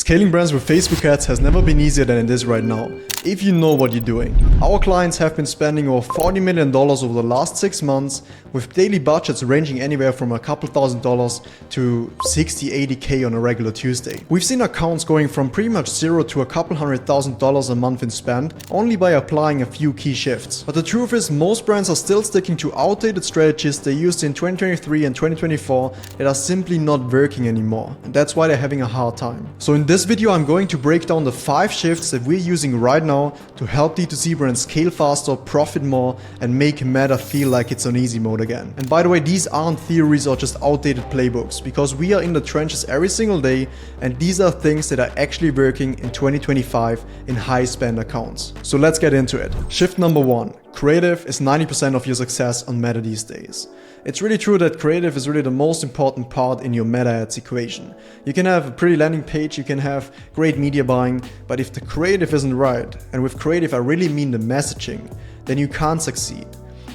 Scaling brands with Facebook ads has never been easier than it is right now, if you know what you're doing. Our clients have been spending over $40 million over the last 6 months, with daily budgets ranging anywhere from a couple $1,000s to 60–80K on a regular Tuesday. We've seen accounts going from pretty much zero to a couple $100,000 a month in spend, only by applying a few key shifts. But the truth is, most brands are still sticking to outdated strategies they used in 2023 and 2024 that are simply not working anymore. And that's why they're having a hard time. So in this video, I'm going to break down the 5 shifts that we're using right now to help DTC brands scale faster, profit more, and make Meta feel like it's on easy mode again. And by the way, these aren't theories or just outdated playbooks, because we are in the trenches every single day, and these are things that are actually working in 2025 in high spend accounts. So let's get into it. Shift number 1. Creative is 90% of your success on Meta these days. It's really true that creative is really the most important part in your Meta ads equation. You can have a pretty landing page, you can have great media buying, but if the creative isn't right, and with creative I really mean the messaging, then you can't succeed.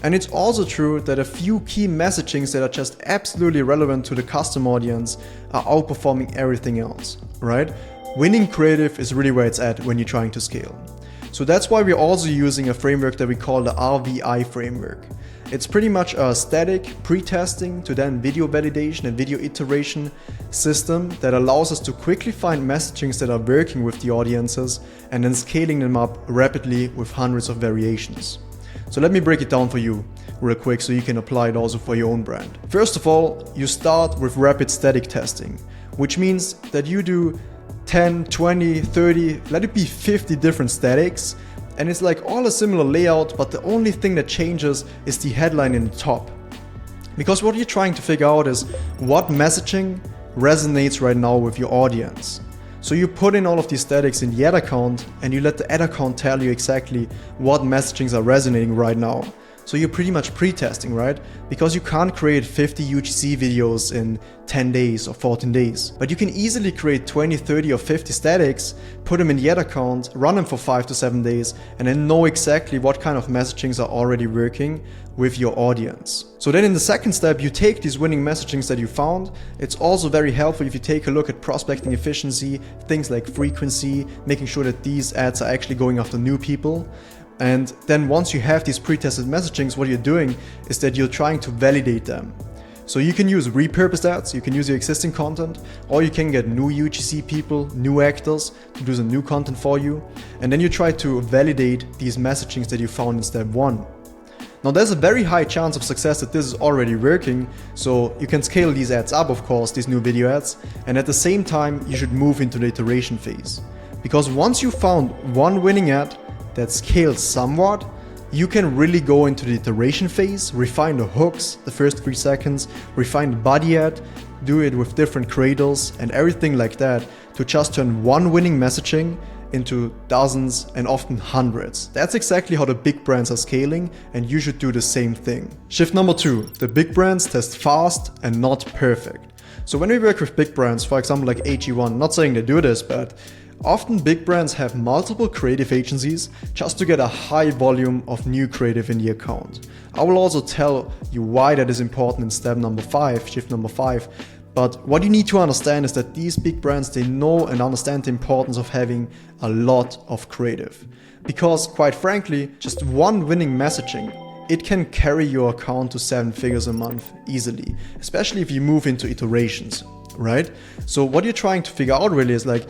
And it's also true that a few key messagings that are just absolutely relevant to the custom audience are outperforming everything else, right? Winning creative is really where it's at when you're trying to scale. So that's why we're also using a framework that we call the RVI framework. It's pretty much a static pre-testing to then video validation and video iteration system that allows us to quickly find messagings that are working with the audiences and then scaling them up rapidly with hundreds of variations. So let me break it down for you real quick so you can apply it also for your own brand. First of all, you start with rapid static testing, which means that you do 10, 20, 30, let it be 50 different statics, and it's like all a similar layout, but the only thing that changes is the headline in the top. Because what you're trying to figure out is what messaging resonates right now with your audience. So you put in all of these statics in the ad account and you let the ad account tell you exactly what messagings are resonating right now. So you're pretty much pre-testing, right? Because you can't create 50 UGC videos in 10 days or 14 days. But you can easily create 20, 30 or 50 statics, put them in the ad account, run them for 5 to 7 days, and then know exactly what kind of messagings are already working with your audience. So then in the second step, you take these winning messagings that you found. It's also very helpful if you take a look at prospecting efficiency, things like frequency, making sure that these ads are actually going after new people. And then once you have these pre-tested messagings, what you're doing is that you're trying to validate them. So you can use repurposed ads, you can use your existing content, or you can get new UGC people, new actors to do some new content for you. And then you try to validate these messagings that you found in step 1. Now there's a very high chance of success that this is already working, so you can scale these ads up, of course, these new video ads, and at the same time you should move into the iteration phase. Because once you found one winning ad that scales somewhat, you can really go into the iteration phase, refine the hooks, the first 3 seconds, refine the body ad, do it with different creators and everything like that to just turn one winning messaging into dozens and often hundreds. That's exactly how the big brands are scaling, and you should do the same thing. Shift number 2, the big brands test fast and not perfect. So when we work with big brands, for example like AG1, not saying they do this, but often big brands have multiple creative agencies just to get a high volume of new creative in the account. I will also tell you why that is important in step number 5, shift number 5. But what you need to understand is that these big brands, they know and understand the importance of having a lot of creative. Because quite frankly, just one winning messaging, it can carry your account to 7 figures a month easily, especially if you move into iterations, right? So what you're trying to figure out really is like,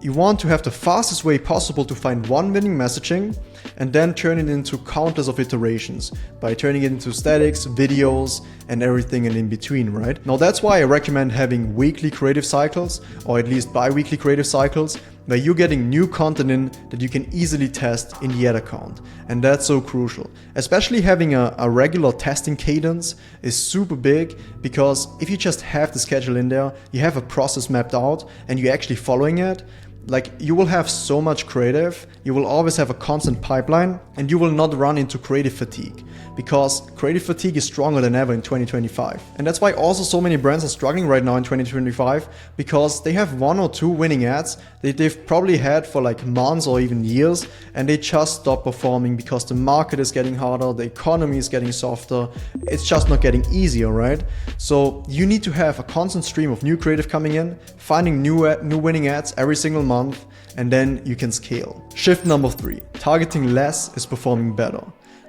you want to have the fastest way possible to find one winning messaging and then turn it into countless of iterations by turning it into statics, videos, and everything in between, right? Now that's why I recommend having weekly creative cycles, or at least bi-weekly creative cycles, where you're getting new content in that you can easily test in the ad account. And that's so crucial. Especially having a regular testing cadence is super big, because if you just have the schedule in there, you have a process mapped out and you're actually following it, like you will have so much creative, you will always have a constant pipeline, and you will not run into creative fatigue, because creative fatigue is stronger than ever in 2025. And that's why also so many brands are struggling right now in 2025, because they have 1 or 2 winning ads that they've probably had for like months or even years, and they just stop performing because the market is getting harder, the economy is getting softer, it's just not getting easier, right? So you need to have a constant stream of new creative coming in, finding new winning ads every single month, month, and then you can scale. Shift number 3, targeting less is performing better.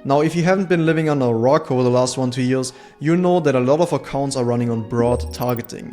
Now, if you haven't been living under a rock over the last 1-2 years, you know that a lot of accounts are running on broad targeting.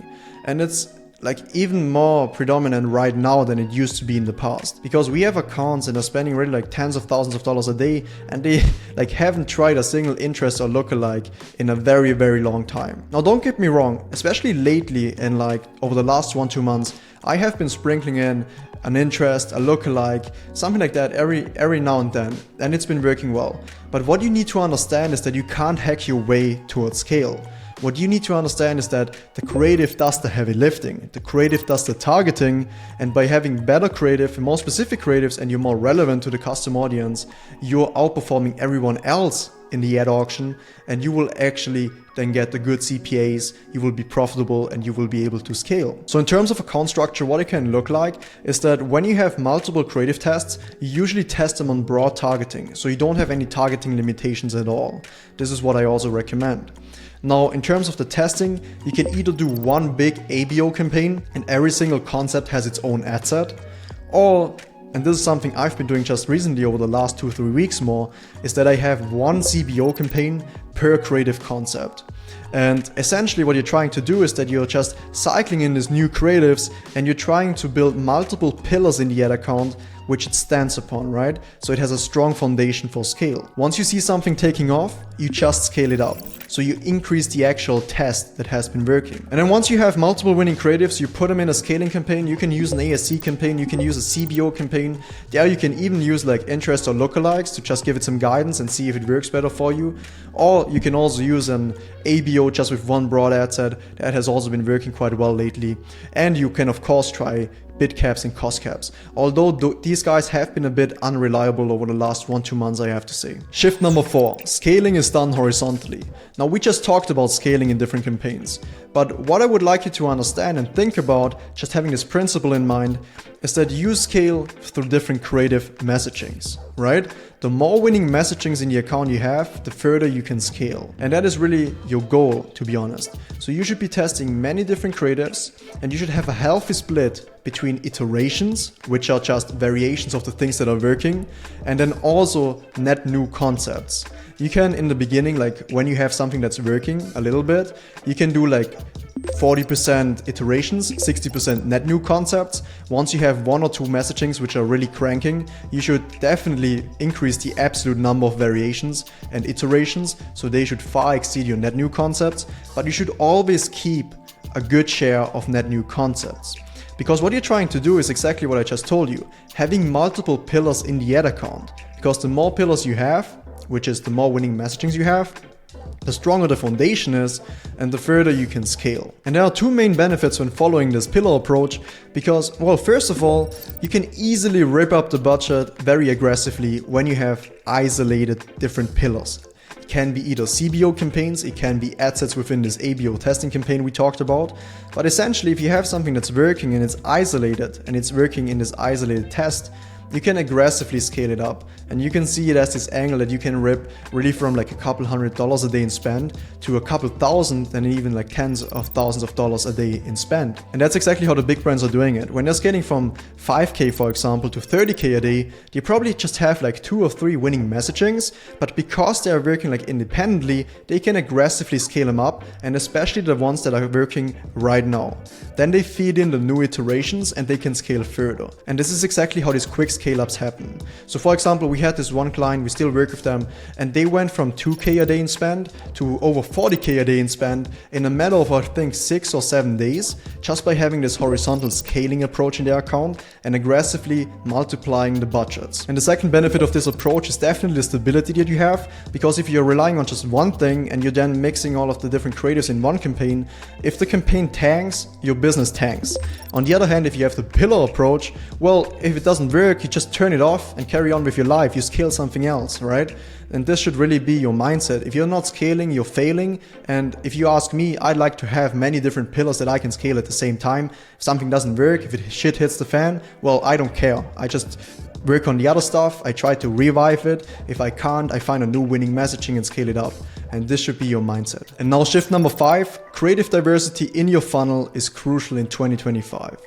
And it's like even more predominant right now than it used to be in the past, because we have accounts that are spending really like tens of thousands of dollars a day, and they like haven't tried a single interest or lookalike in a very, very long time. Now, don't get me wrong, especially lately and like over the last 1-2 months, I have been sprinkling in an interest, a lookalike, something like that every now and then, and it's been working well. But what you need to understand is that you can't hack your way towards scale. What you need to understand is that the creative does the heavy lifting, the creative does the targeting, and by having better creative, more specific creatives, and you're more relevant to the custom audience, you're outperforming everyone else in the ad auction, and you will actually then get the good CPAs, you will be profitable, and you will be able to scale. So in terms of account structure, what it can look like is that when you have multiple creative tests, you usually test them on broad targeting, so you don't have any targeting limitations at all. This is what I also recommend. Now, in terms of the testing, you can either do one big ABO campaign and every single concept has its own ad set, or, and this is something I've been doing just recently over the last 2-3 weeks more, is that I have one CBO campaign per creative concept. And essentially what you're trying to do is that you're just cycling in these new creatives and you're trying to build multiple pillars in the ad account which it stands upon, right? So it has a strong foundation for scale. Once you see something taking off, you just scale it up. So you increase the actual test that has been working. And then once you have multiple winning creatives, you put them in a scaling campaign, you can use an ASC campaign, you can use a CBO campaign. There you can even use like interest or lookalikes to just give it some guidance and see if it works better for you. Or you can also use an ABO just with one broad ad set. That has also been working quite well lately. And you can of course try bid caps and cost caps, although these guys have been a bit unreliable over the last 1-2 months, I have to say. Shift number 4, scaling is done horizontally. Now, we just talked about scaling in different campaigns, but what I would like you to understand and think about, just having this principle in mind, is that you scale through different creative messagings, right? The more winning messagings in the account you have, the further you can scale. And that is really your goal, to be honest. So you should be testing many different creatives, and you should have a healthy split between iterations, which are just variations of the things that are working, and then also net new concepts. You can, in the beginning, like when you have something that's working a little bit, you can do like 40% iterations, 60% net new concepts. Once you have 1 or 2 messagings which are really cranking, you should definitely increase the absolute number of variations and iterations, so they should far exceed your net new concepts, but you should always keep a good share of net new concepts. Because what you're trying to do is exactly what I just told you, having multiple pillars in the ad account. Because the more pillars you have, which is the more winning messagings you have, the stronger the foundation is and the further you can scale. And there are 2 main benefits when following this pillar approach, because, well, first of all, you can easily rip up the budget very aggressively when you have isolated different pillars. It can be either CBO campaigns, it can be ad sets within this ABO testing campaign we talked about, but essentially if you have something that's working and it's isolated and it's working in this isolated test, you can aggressively scale it up, and you can see it as this angle that you can rip really from like a couple $100 a day in spend to a couple thousand and even like tens of thousands of dollars a day in spend. And that's exactly how the big brands are doing it. When they're scaling from 5K, for example, to 30K a day, they probably just have like 2 or 3 winning messagings, but because they're working like independently, they can aggressively scale them up, and especially the ones that are working right now. Then they feed in the new iterations and they can scale further. And this is exactly how these quick scale-ups happen. So for example, we had this one client, we still work with them, and they went from 2K a day in spend to over 40K a day in spend in a matter of, I think, 6 or 7 days, just by having this horizontal scaling approach in their account and aggressively multiplying the budgets. And the second benefit of this approach is definitely the stability that you have, because if you're relying on just one thing and you're then mixing all of the different creatives in one campaign, if the campaign tanks, your business tanks. On the other hand, if you have the pillar approach, well, if it doesn't work, you just turn it off and carry on with your life. You scale something else, right? And this should really be your mindset. If you're not scaling, you're failing. And if you ask me, I'd like to have many different pillars that I can scale at the same time. If something doesn't work, if shit hits the fan, well, I don't care. I just work on the other stuff. I try to revive it. If I can't, I find a new winning messaging and scale it up. And this should be your mindset. And now shift number 5, creative diversity in your funnel is crucial in 2025.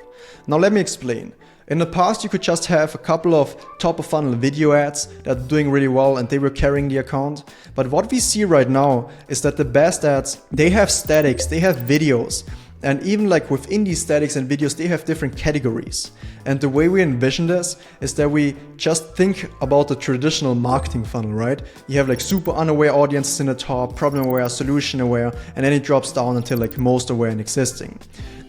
Now let me explain. In the past, you could just have a couple of top of funnel video ads that are doing really well and they were carrying the account. But what we see right now is that the best ads, they have statics, they have videos. And even like within these statics and videos, they have different categories. And the way we envision this is that we just think about the traditional marketing funnel, right? You have like super unaware audiences in the top, problem aware, solution aware, and then it drops down until like most aware and existing.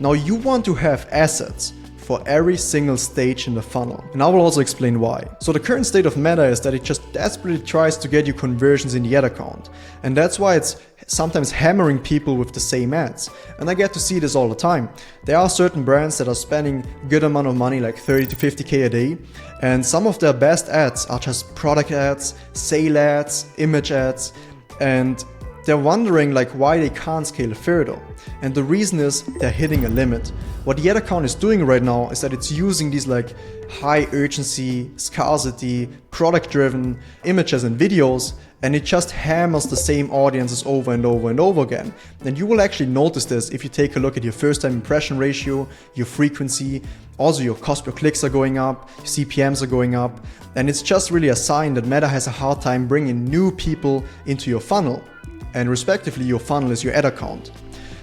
Now you want to have assets for every single stage in the funnel. And I will also explain why. So the current state of Meta is that it just desperately tries to get you conversions in the ad account. And that's why it's sometimes hammering people with the same ads. And I get to see this all the time. There are certain brands that are spending a good amount of money, like 30 to 50K a day. And some of their best ads are just product ads, sale ads, image ads. And they're wondering like why they can't scale further. And the reason is they're hitting a limit. What the ad account is doing right now is that it's using these like high urgency, scarcity, product driven images and videos, and it just hammers the same audiences over and over and over again. And you will actually notice this if you take a look at your first time impression ratio, your frequency, also your cost per clicks are going up, your CPMs are going up, and it's just really a sign that Meta has a hard time bringing new people into your funnel. And respectively, your funnel is your ad account.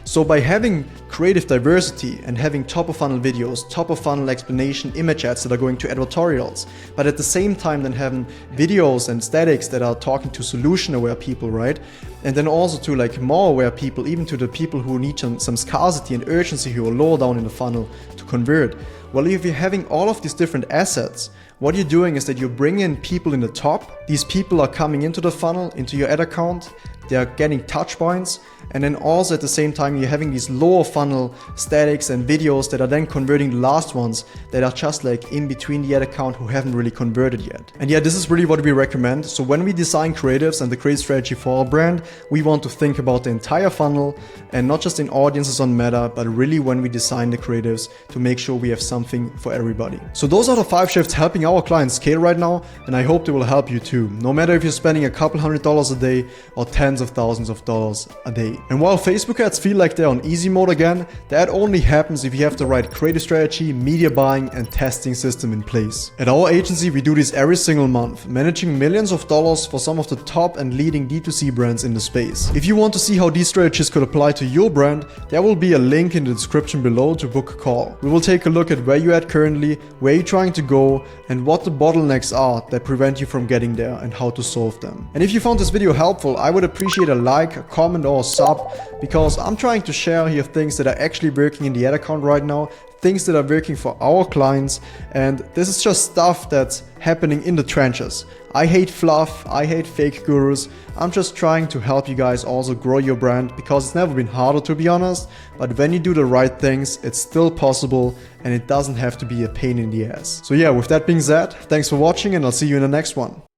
So by having creative diversity and having top of funnel videos, top of funnel explanation image ads that are going to advertorials, but at the same time then having videos and statics that are talking to solution aware people, right? And then also to like more aware people, even to the people who need some scarcity and urgency who are lower down in the funnel to convert. Well, if you're having all of these different assets, what you're doing is that you're bringing people in the top. These people are coming into the funnel, into your ad account. They are getting touch points. And then also at the same time, you're having these lower funnel statics and videos that are then converting the last ones that are just like in between the ad account who haven't really converted yet. And yeah, this is really what we recommend. So when we design creatives and the creative strategy for our brand, we want to think about the entire funnel and not just in audiences on Meta, but really when we design the creatives to make sure we have something for everybody. So those are the 5 shifts helping our clients scale right now, and I hope they will help you too. No matter if you're spending a couple $100s a day or tens of thousands of dollars a day. And while Facebook ads feel like they're on easy mode again, that only happens if you have the right creative strategy, media buying and testing system in place. At our agency, we do this every single month, managing millions of dollars for some of the top and leading D2C brands in the space. If you want to see how these strategies could apply to your brand, there will be a link in the description below to book a call. We will take a look at where you're at currently, where you're trying to go, and what the bottlenecks are that prevent you from getting there and how to solve them. And if you found this video helpful, I would appreciate a like, a comment or a sub, because I'm trying to share here things that are actually working in the ad account right now, things that are working for our clients, and this is just stuff that's happening in the trenches. I hate fluff, I hate fake gurus. I'm just trying to help you guys also grow your brand, because it's never been harder, to be honest, but when you do the right things, it's still possible and it doesn't have to be a pain in the ass. So yeah, with that being said, thanks for watching and I'll see you in the next one.